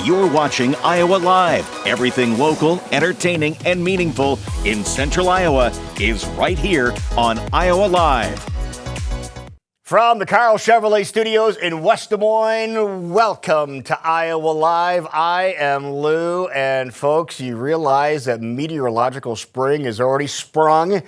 You're watching Iowa Live. Everything local, entertaining, and meaningful in Central Iowa is right here on Iowa Live. From the Carl Chevrolet Studios in West Des Moines, welcome to Iowa Live. I am Lou, and folks, you realize that meteorological spring is already sprung,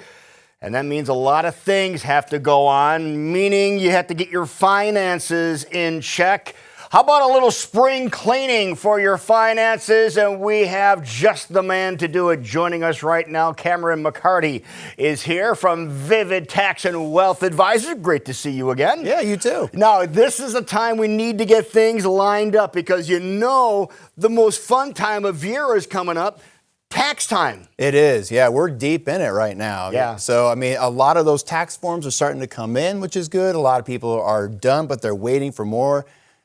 and that means a lot of things have to go on, meaning you have to get your finances in check. How about a little spring cleaning for your finances? And we have just the man to do it. Joining us right now, Cameron McCarty is here from Vivid Tax and Wealth Advisors. Great to see you again. Yeah, you too. Now, this is a time we need to get things lined up because you know the most fun time of year is coming up. Tax time. It is. Yeah, we're deep in it right now. Yeah. So, I mean, a lot of those tax forms are starting to come in, which is good. A lot of people are done, but they're waiting for more.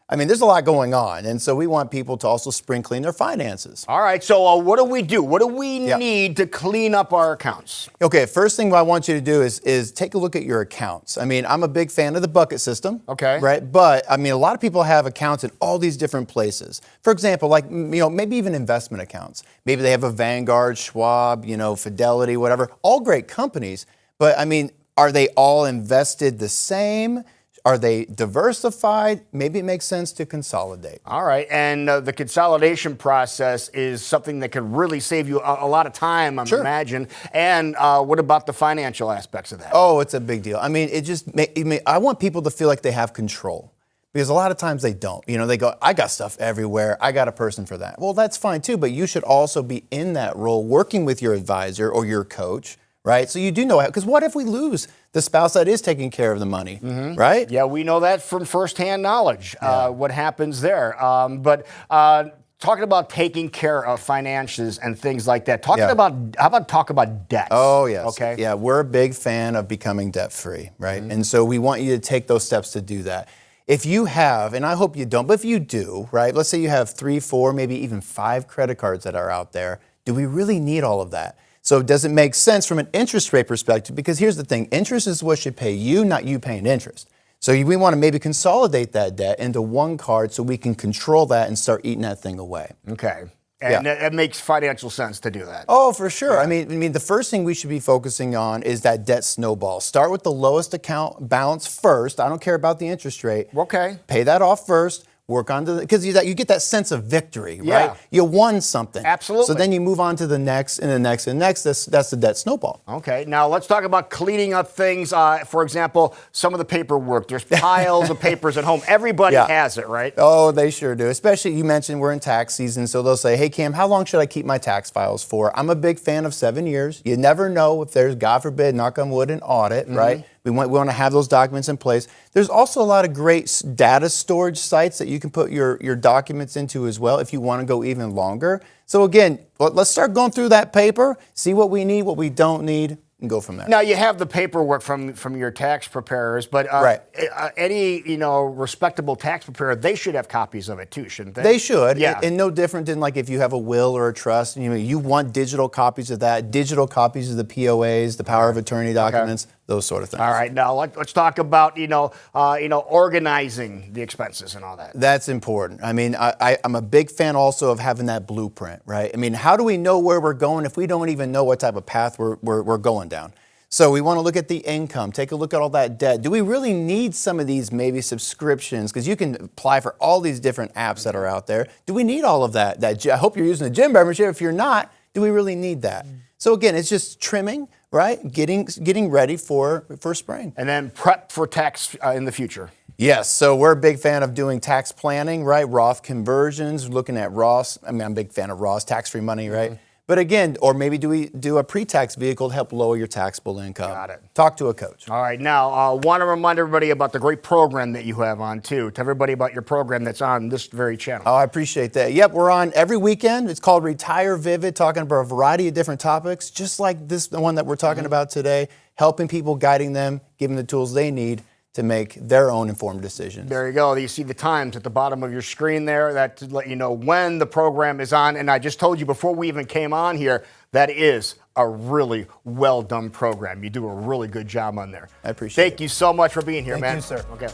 I mean, there's a lot going on, and so we want people to also spring clean their finances. All right, so what do we do? What do we need to clean up our accounts? Okay, first thing I want you to do is take a look at your accounts. I mean, I'm a big fan of the bucket system. Okay. Right? But, I mean, a lot of people have accounts in all these different places. For example, like, maybe even investment accounts. Maybe they have a Vanguard, Schwab, Fidelity, whatever. All great companies. But, I mean, are they all invested the same? Are they diversified? Maybe it makes sense to consolidate. All right, and the consolidation process is something that could really save you a lot of time, I imagine. And what about the financial aspects of that? Oh, it's a big deal. I mean, I want people to feel like they have control. Because a lot of times they don't. They go, I got stuff everywhere. I got a person for that. Well, that's fine too, but you should also be in that role working with your advisor or your coach, right? So you do know, because what if we lose the spouse that is taking care of the money, right? Yeah, we know that from firsthand knowledge, what happens there. But talking about taking care of finances and things like that, how about talk about debt? Oh, yes. Okay. Yeah, we're a big fan of becoming debt-free, right? And so we want you to take those steps to do that. If you have, and I hope you don't, but if you do, right, let's say you have 3, 4, maybe even 5 credit cards that are out there, do we really need all of that? So does it make sense from an interest rate perspective? Because here's the thing, interest is what should pay you, not you paying interest. So we want to maybe consolidate that debt into one card so we can control that and start eating that thing away. Okay. And it makes financial sense to do that. Oh, for sure. Yeah. I mean, the first thing we should be focusing on is that debt snowball. Start with the lowest account balance first. I don't care about the interest rate. Okay. Pay that off first. Work on because you get that sense of victory, right? Yeah. You won something. Absolutely. So then you move on to the next and the next and next. That's the debt snowball. Okay. Now let's talk about cleaning up things. For example, some of the paperwork. There's piles of papers at home. Everybody has it, right? Oh, they sure do. Especially you mentioned we're in tax season, so they'll say, "Hey, Cam, how long should I keep my tax files for?" I'm a big fan of 7 years. You never know if there's, God forbid, knock on wood, an audit, right? We want to have those documents in place. There's also a lot of great data storage sites that you can put your documents into as well if you want to go even longer. So again, let's start going through that paper, see what we need, what we don't need, and go from there. Now, you have the paperwork from your tax preparers, but any respectable tax preparer, they should have copies of it too, shouldn't they? They should. Yeah. And no different than like if you have a will or a trust, you want digital copies of that, digital copies of the POAs, the power of attorney documents, those sort of things. All right, now let's talk about organizing the expenses and all that. That's important. I mean, I'm a big fan also of having that blueprint, right? I mean, how do we know where we're going if we don't even know what type of path we're going down? So we want to look at the income, take a look at all that debt. Do we really need some of these maybe subscriptions? Because you can apply for all these different apps that are out there. Do we need all of that? I hope you're using a gym membership. If you're not, do we really need that? So again, it's just trimming, right? Getting ready for spring. And then prep for tax in the future. Yes, so we're a big fan of doing tax planning, right? Roth conversions, looking at Roth. I mean, I'm a big fan of Roth, tax-free money, right? But again, or maybe do we do a pre-tax vehicle to help lower your taxable income? Got it. Talk to a coach. All right. Now, want to remind everybody about the great program that you have on, too. Tell everybody about your program that's on this very channel. Oh, I appreciate that. Yep, we're on every weekend. It's called Retire Vivid, talking about a variety of different topics, just like this, the one that we're talking about today, helping people, guiding them, giving them the tools they need to make their own informed decisions. There you go. You see the times at the bottom of your screen there that to let you know when the program is on. And I just told you before we even came on here, that is a really well done program. You do a really good job on there. I appreciate it. Thank you so much for being here, man. Thank you, sir. Okay.